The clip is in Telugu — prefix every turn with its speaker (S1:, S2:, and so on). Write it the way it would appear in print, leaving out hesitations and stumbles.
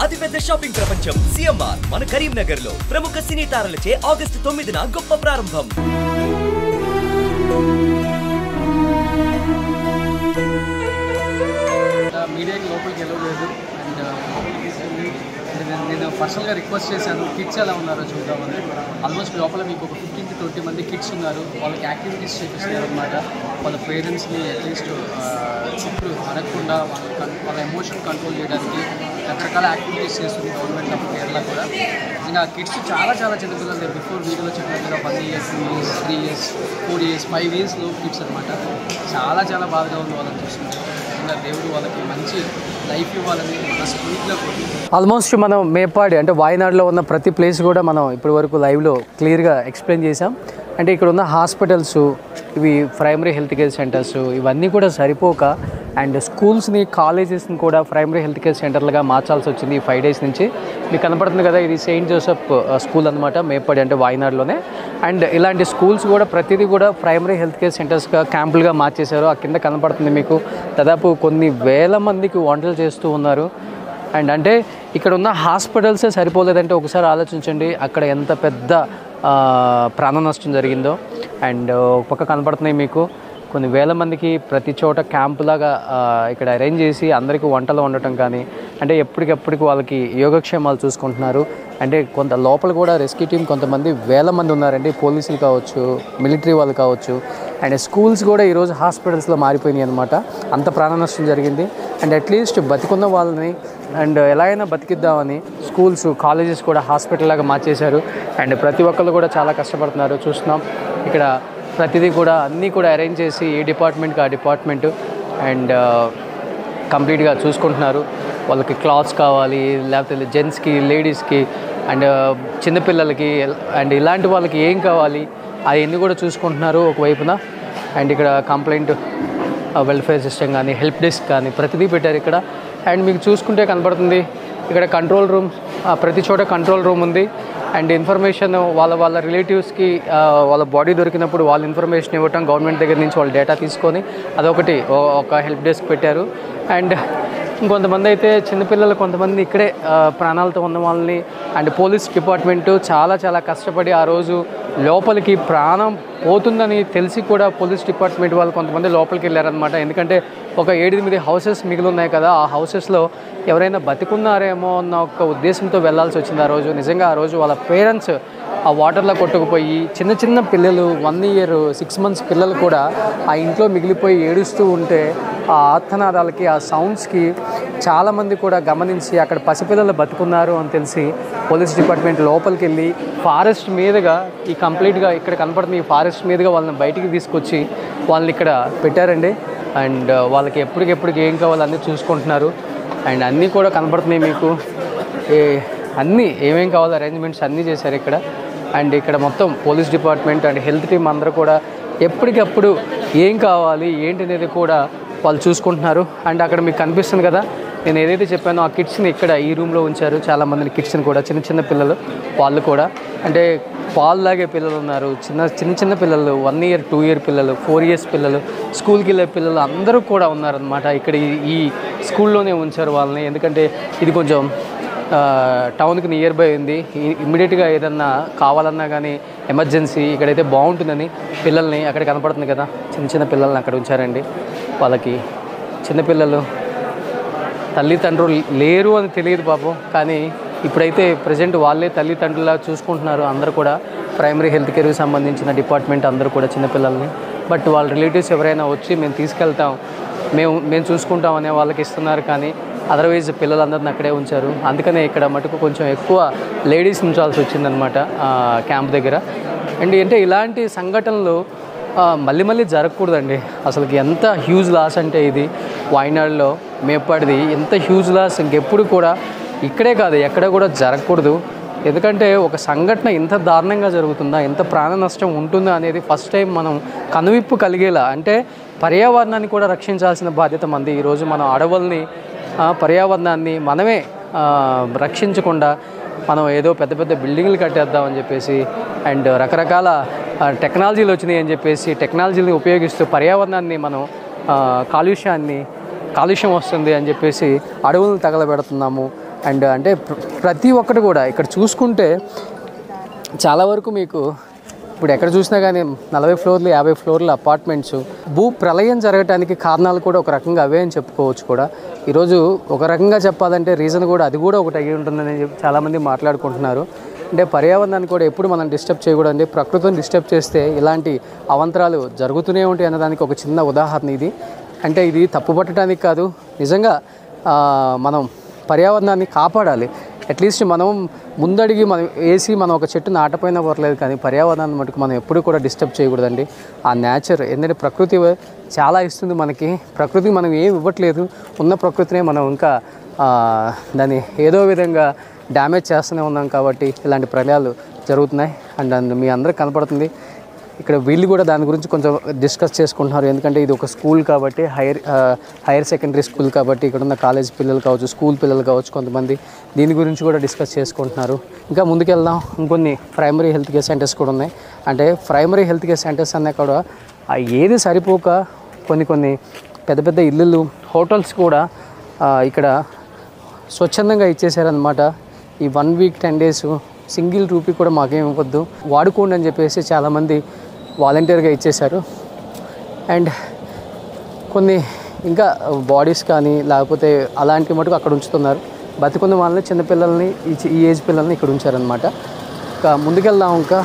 S1: అతిపెద్ద షాపింగ్ ప్రపంచం సిఎంఆర్ మన కరీంనగర్ లో ప్రముఖ సినీ తారలచే ఆగస్టు 9న గొప్ప ప్రారంభం.
S2: మీడియాకి లోపలికి వెళ్ళలేదు అండ్ నేను పర్సనల్గా రిక్వెస్ట్ చేశాను కిడ్స్ ఎలా ఉన్నారో చూద్దామని. ఆల్మోస్ట్ లోపల మీకు ఒక 15 to 20 మంది కిడ్స్ ఉన్నారు. వాళ్ళకి యాక్టివిటీస్ చేపిస్తున్నారు అనమాట. వాళ్ళ పేరెంట్స్ని అట్లీస్ట్ చుట్టూ అడగకుండా వాళ్ళ ఎమోషన్ కంట్రోల్ చేయడానికి రకరకాల యాక్టివిటీస్ చేస్తుంది గవర్నమెంట్ ఆఫ్ కేరళ కూడా. ఇంకా కిడ్స్ చాలా చిన్నపిల్లలు బిఫోర్ వీడియోలో చెప్పినట్టుగా 1 year 2 years 3 years 4 years 5 years లో కిడ్స్ అనమాట. చాలా బాధగా ఉంది వాళ్ళని చూస్తుంది. ఇంకా దేవుడు వాళ్ళకి మంచి లైఫ్ ఇవ్వాలని మనస్ఫూర్తిగా కోరుకుంటున్నాను. ఆల్మోస్ట్ మనం మేపాడి అంటే వాయనాడులో ఉన్న ప్రతి ప్లేస్ కూడా మనం ఇప్పటి వరకు లైవ్లో క్లియర్గా ఎక్స్ప్లెయిన్ చేసాం. అంటే ఇక్కడ ఉన్న హాస్పిటల్స్, ఇవి ప్రైమరీ హెల్త్ కేర్ సెంటర్స్ ఇవన్నీ కూడా సరిపోక అండ్ స్కూల్స్ని కాలేజెస్ని కూడా ప్రైమరీ హెల్త్ కేర్ సెంటర్లుగా మార్చాల్సి వచ్చింది ఈ 5 days నుంచి. మీకు కనపడుతుంది కదా, ఇది సెయింట్ జోసెఫ్ స్కూల్ అనమాట, మేపాడి అంటే వాయనాడులోనే. అండ్ ఇలాంటి స్కూల్స్ కూడా ప్రతిదీ కూడా ప్రైమరీ హెల్త్ కేర్ సెంటర్స్గా క్యాంపులుగా మార్చేశారు. ఆ కింద కనపడుతుంది మీకు దాదాపు కొన్ని వేల మందికి వంటలు చేస్తూ ఉన్నారు. అండ్ అంటే ఇక్కడ ఉన్న హాస్పిటల్సే సరిపోలేదంటే ఒకసారి ఆలోచించండి అక్కడ ఎంత పెద్ద ప్రాణ నష్టం జరిగిందో. అండ్ ఒక పక్క కనపడుతున్నాయి మీకు కొన్ని వేల మందికి ప్రతి చోట క్యాంపులాగా ఇక్కడ అరేంజ్ చేసి అందరికీ వంటలు వండటం కానీ, అంటే ఎప్పటికెప్పటికి వాళ్ళకి యోగక్షేమాలు చూసుకుంటున్నారు. అంటే కొంత లోపల కూడా రెస్క్యూ టీం కొంతమంది వేల మంది ఉన్నారండి. పోలీసులు కావచ్చు, మిలిటరీ వాళ్ళు కావచ్చు. అండ్ స్కూల్స్ కూడా ఈరోజు హాస్పిటల్స్లో మారిపోయినాయి అనమాట. అంత ప్రాణ నష్టం జరిగింది. అండ్ అట్లీస్ట్ బతికున్న వాళ్ళని అండ్ ఎలా అయినా బతికిద్దామని స్కూల్స్, కాలేజెస్ కూడా హాస్పిటల్ లాగా మార్చేశారు. అండ్ ప్రతి ఒక్కళ్ళు కూడా చాలా కష్టపడుతున్నారు. చూస్తున్నాం ఇక్కడ ప్రతిదీ కూడా అన్నీ కూడా అరేంజ్ చేసి ఏ డిపార్ట్మెంట్కి ఆ డిపార్ట్మెంట్ అండ్ కంప్లీట్గా చూసుకుంటున్నారు. వాళ్ళకి క్లాత్స్ కావాలి, లేకపోతే జెంట్స్కి, లేడీస్కి అండ్ చిన్నపిల్లలకి అండ్ ఇలాంటి వాళ్ళకి ఏం కావాలి అవన్నీ కూడా చూసుకుంటున్నారు ఒకవైపున. అండ్ ఇక్కడ కంప్లైంట్ వెల్ఫేర్ సిస్టమ్ కానీ, హెల్ప్ డెస్క్ కానీ ప్రతిదీ పెట్టారు ఇక్కడ. అండ్ మీకు చూసుకుంటే కనపడుతుంది ఇక్కడ కంట్రోల్ రూమ్, ప్రతి చోట కంట్రోల్ రూమ్ ఉంది. అండ్ ఇన్ఫర్మేషన్ వాళ్ళ రిలేటివ్స్కి వాళ్ళ బాడీ దొరికినప్పుడు వాళ్ళ ఇన్ఫర్మేషన్ ఇవ్వటం, గవర్నమెంట్ దగ్గర నుంచి వాళ్ళ డేటా తీసుకొని అదొకటి ఒక హెల్ప్ డెస్క్ పెట్టారు. అండ్ ఇంకొంతమంది అయితే చిన్నపిల్లలు కొంతమంది ఇక్కడే ప్రాణాలతో ఉన్న వాళ్ళని అండ్ పోలీస్ డిపార్ట్మెంటు చాలా కష్టపడి ఆ రోజు లోపలికి ప్రాణం పోతుందని తెలిసి కూడా పోలీస్ డిపార్ట్మెంట్ వాళ్ళు కొంతమంది లోపలికి వెళ్ళారనమాట. ఎందుకంటే ఒక 7-8 హౌసెస్ మిగిలి ఉన్నాయి కదా, ఆ హౌసెస్లో ఎవరైనా బతికున్నారేమో అన్న ఒక ఉద్దేశంతో వెళ్లాల్సి వచ్చింది ఆ రోజు. నిజంగా ఆ రోజు వాళ్ళ పేరెంట్స్ ఆ వాటర్లో కొట్టుకుపోయి చిన్న పిల్లలు 1 year 6 months పిల్లలు కూడా ఆ ఇంట్లో మిగిలిపోయి ఏడుస్తూ ఉంటే ఆ ఆర్తనాదాలకి, ఆ సౌండ్స్కి చాలామంది కూడా గమనించి అక్కడ పసిపిల్లలు బతుకున్నారు అని తెలిసి పోలీస్ డిపార్ట్మెంట్ లోపలికి వెళ్ళి ఫారెస్ట్ మీదుగా ఈ కంప్లీట్గా ఇక్కడ కనపడుతుంది ఈ ఫారెస్ట్ మీదుగా వాళ్ళని బయటికి తీసుకొచ్చి వాళ్ళని ఇక్కడ పెట్టారండి. అండ్ వాళ్ళకి ఎప్పటికెప్పటికి ఏం కావాలో అన్నీ చూసుకుంటున్నారు. అండ్ అన్నీ కూడా కనపడుతున్నాయి మీకు, అన్నీ ఏమేం కావాలో అరేంజ్మెంట్స్ అన్నీ చేశారు ఇక్కడ. అండ్ ఇక్కడ మొత్తం police department and health team అందరూ కూడా ఎప్పటికప్పుడు ఏం కావాలి ఏంటి అనేది కూడా వాళ్ళు చూసుకుంటున్నారు. అండ్ అక్కడ మీకు కనిపిస్తుంది కదా, నేను ఏదైతే చెప్పానో ఆ కిడ్స్ని ఇక్కడ ఈ రూమ్లో ఉంచారు. చాలామందిని కిడ్స్ని కూడా చిన్న పిల్లలు వాళ్ళు కూడా అంటే పాలు తాగే పిల్లలు ఉన్నారు, చిన్న పిల్లలు, 1 year 2 year పిల్లలు, 4 years పిల్లలు, స్కూల్కి వెళ్ళే పిల్లలు అందరూ కూడా ఉన్నారనమాట. ఇక్కడ ఈ స్కూల్లోనే ఉంచారు వాళ్ళని. ఎందుకంటే ఇది కొంచెం టౌన్కి నియర్ బై ఉంది. ఇమ్మీడియట్గా ఏదన్నా కావాలన్నా కానీ ఎమర్జెన్సీ ఇక్కడైతే బాగుంటుందని పిల్లల్ని అక్కడ కనపడుతుంది కదా, చిన్న పిల్లల్ని అక్కడ ఉంచారండి. వాళ్ళకి చిన్నపిల్లలు తల్లిదండ్రులు లేరు అని తెలియదు పాపం, కానీ ఇప్పుడైతే ప్రజెంట్ వాళ్ళే తల్లిదండ్రులా చూసుకుంటున్నారు. అందరూ కూడా ప్రైమరీ హెల్త్ కేర్కి సంబంధించిన డిపార్ట్మెంట్ అందరూ కూడా చిన్నపిల్లల్ని. బట్ వాళ్ళ రిలేటివ్స్ ఎవరైనా వచ్చి మేము తీసుకెళ్తాం, మేము చూసుకుంటాం అనే వాళ్ళకి ఇస్తున్నారు. కానీ అదర్వైజ్ పిల్లలందరిని అక్కడే ఉంచారు. అందుకనే ఇక్కడ మటుకు కొంచెం ఎక్కువ లేడీస్ ఉంచాల్సి వచ్చిందనమాట క్యాంప్ దగ్గర. అండ్ అంటే ఇలాంటి సంఘటనలు మళ్ళీ జరగకూడదండి. అసలుకి ఎంత హ్యూజ్ లాస్ అంటే ఇది వాయనాడులో మేపాడిది ఎంత హ్యూజ్ లాస్ ఇంకెప్పుడు కూడా ఇక్కడే కాదు ఎక్కడ కూడా జరగకూడదు. ఎందుకంటే ఒక సంఘటన ఇంత దారుణంగా జరుగుతుందా, ఎంత ప్రాణ నష్టం ఉంటుందా అనేది ఫస్ట్ టైం మనం కనువిప్పు కలిగేలా, అంటే పర్యావరణాన్ని కూడా రక్షించాల్సిన బాధ్యత మంది. ఈరోజు మనం అడవుల్ని, పర్యావరణాన్ని మనమే రక్షించకుండా మనం ఏదో పెద్ద బిల్డింగ్లు కట్టేద్దామని చెప్పేసి అండ్ రకరకాల టెక్నాలజీలు వచ్చినాయి అని చెప్పేసి టెక్నాలజీని ఉపయోగిస్తూ పర్యావరణాన్ని మనం కాలుష్యం వస్తుంది అని చెప్పేసి అడవులను తగలబెడుతున్నాము. అండ్ అంటే ప్రతి ఒక్కటి కూడా ఇక్కడ చూసుకుంటే చాలా వరకు మీకు ఇప్పుడు ఎక్కడ చూసినా కానీ 40 ఫ్లోర్లు 50 ఫ్లోర్ల అపార్ట్మెంట్స్. భూ ప్రళయం జరగడానికి కారణాలు కూడా ఒక రకంగా అవే అని చెప్పుకోవచ్చు కూడా. ఈరోజు ఒక రకంగా చెప్పాలంటే రీజన్ కూడా అది కూడా ఒకటి అయ్యి ఉంటుందని చాలామంది మాట్లాడుకుంటున్నారు. అంటే పర్యావరణాన్ని కూడా ఎప్పుడు మనం డిస్టర్బ్ చేయకూడదండి. ప్రకృతిని డిస్టర్బ్ చేస్తే ఇలాంటి అవంతరాలు జరుగుతూనే ఉంటాయి అన్నదానికి ఒక చిన్న ఉదాహరణ ఇది. అంటే ఇది తప్పు పట్టడానికి కాదు, నిజంగా మనం పర్యావరణాన్ని కాపాడాలి. అట్లీస్ట్ మనం ముందడిగి మనం మనం ఒక చెట్టు నాటపోయినా పర్లేదు, కానీ పర్యావరణాన్ని మటుకు మనం ఎప్పుడు కూడా డిస్టర్బ్ చేయకూడదండి. ఆ నేచర్ ఎందుకంటే ప్రకృతి చాలా ఇస్తుంది మనకి. ప్రకృతికి మనం ఏం ఇవ్వట్లేదు, ఉన్న ప్రకృతినే మనం ఇంకా దాన్ని ఏదో విధంగా డ్యామేజ్ చేస్తూనే ఉన్నాం. కాబట్టి ఇలాంటి ప్రళయాలు జరుగుతున్నాయి. అండ్ మీ అందరికి కనపడుతుంది ఇక్కడ వీళ్ళు కూడా దాని గురించి కొంచెం డిస్కస్ చేసుకుంటున్నారు. ఎందుకంటే ఇది ఒక స్కూల్ కాబట్టి, హైయర్ సెకండరీ స్కూల్ కాబట్టి ఇక్కడ ఉన్న కాలేజ్ పిల్లలు కావచ్చు, స్కూల్ పిల్లలు కావచ్చు, కొంతమంది దీని గురించి కూడా డిస్కస్ చేసుకుంటున్నారు. ఇంకా ముందుకెళ్దాం. ఇంకొన్ని ప్రైమరీ హెల్త్ కేర్ సెంటర్స్ కూడా ఉన్నాయి. అంటే ప్రైమరీ హెల్త్ కేర్ సెంటర్స్ అన్నా కూడా ఏది సరిపోక కొన్ని పెద్ద పెద్ద ఇల్లులు, హోటల్స్ కూడా ఇక్కడ స్వచ్ఛందంగా ఇచ్చేసారనమాట. ఈ 1 వీక్ 10 డేస్ సింగిల్ రూపీ కూడా మాకేం ఇవ్వద్దు, వాడుకోండి అని చెప్పేసి చాలామంది వాలంటీర్గా ఇచ్చేశారు. అండ్ కొన్ని ఇంకా బాడీస్ కానీ లేకపోతే అలాంటి మటుకు అక్కడ ఉంచుతున్నారు. బతికున్న వాళ్ళని, చిన్నపిల్లల్ని, ఈ ఏజ్ పిల్లల్ని ఇక్కడ ఉంచారనమాట. ఇంకా ముందుకెళ్దాం. ఇంకా